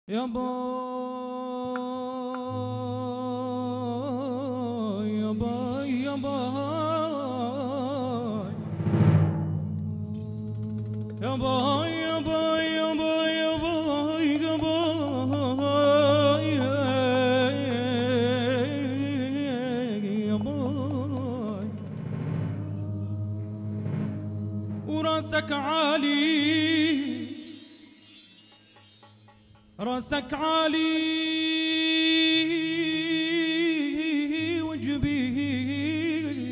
يا باي يا باي يا باي يا باي يا باي يا باي يا باي يا باي يا باي وراسك عالي راسك عالي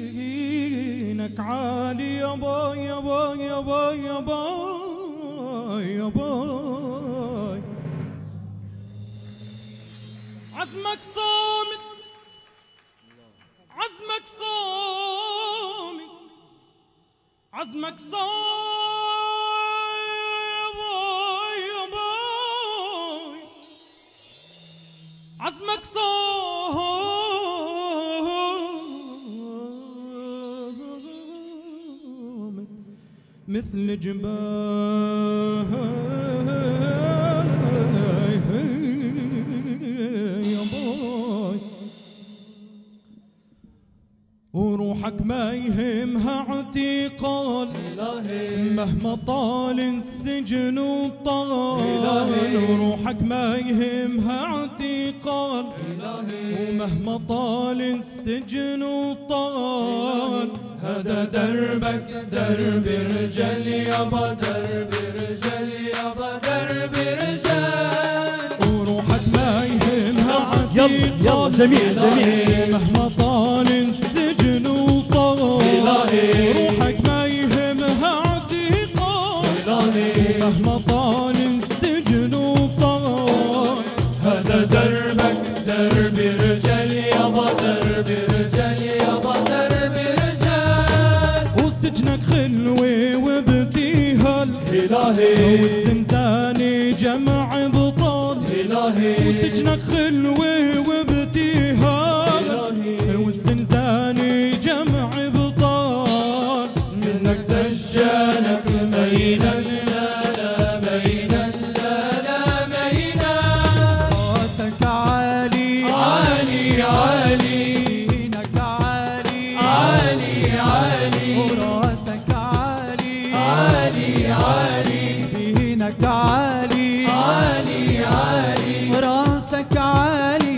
وجبينك عالي يا باي يا باي يا باي يا باي يا باي عزمك صامت عزمك صامت عزمك صامت عزمك صامت مثل جبال يا باي وروحك ما يهمها اعتقال مهما طال السجن وطال وروحك ما يهمها اعتقال ومهما طال السجن وطال هذا دربك درب رجال يابا درب رجال يابا درب رجال وروحك ما يهمها اعتقال يلا جميع مهما طال السجن وطال روحك ما يهمها اعتقال مهما طال السجن وطال هذا دربك درب رجال يابا درب رجال يابا درب رجال وسجنك خلوة وابتهال إلهي والزنزانة جمع بطال إلهي وسجنك خلوة وابتهال والزنزانة جمع بطال منك سجانك مينا لا مينا لا مينا راسك عالي عالي عالي دينك عالي عالي عالي وراسك عالي عالي عالي دينك عالي عالي عالي راسك عالي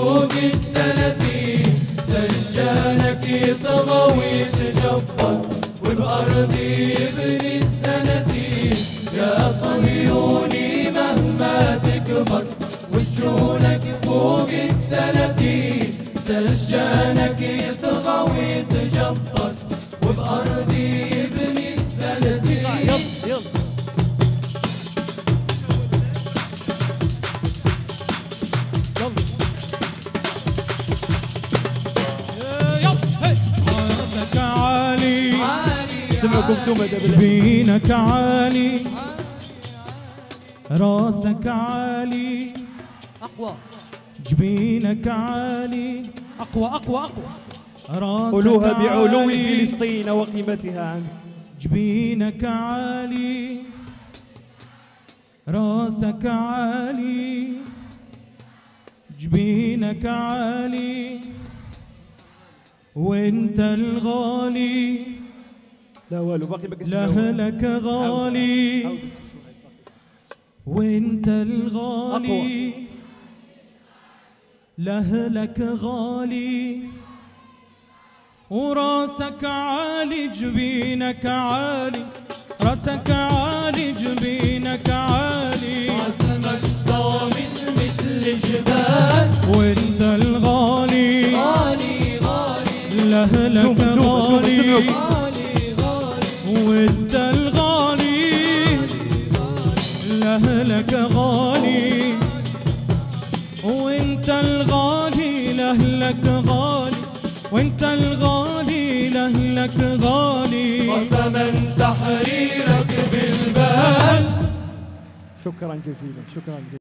فوق ال30 سجانك يطغى ويتجبر وبأرضي يبني السناسير يا صهيوني مهما تكبر وشونك فوق ال30 سجانك يطغى ويتجبر وبأرضي يبني السناسير راسك عالي سمعكم توما دابا جبينك عالي راسك عالي أقوى جبينك عالي أقوى أقوى أقوى راسك قولوها بعلو عالي فلسطين وقيمتها عنه. جبينك عالي راسك عالي جبينك عالي وانت الغالي لا والو باقي ما كنسمعوش. لأهلك غالي وانت الغالي لأهلك غالي وراسك عالي جبينك عالي راسك عالي جبينك عالي عزمك صامت مثل جبال وانت الغالي غالي غالي لأهلك غالي غالي غالي وانت الغالي لأهلك غالي وانت الغالي لأهلك غالي وانت الغالي لأهلك غالي وزمن تحريرك بالبال شكرا جزيلا شكرا جزيلا.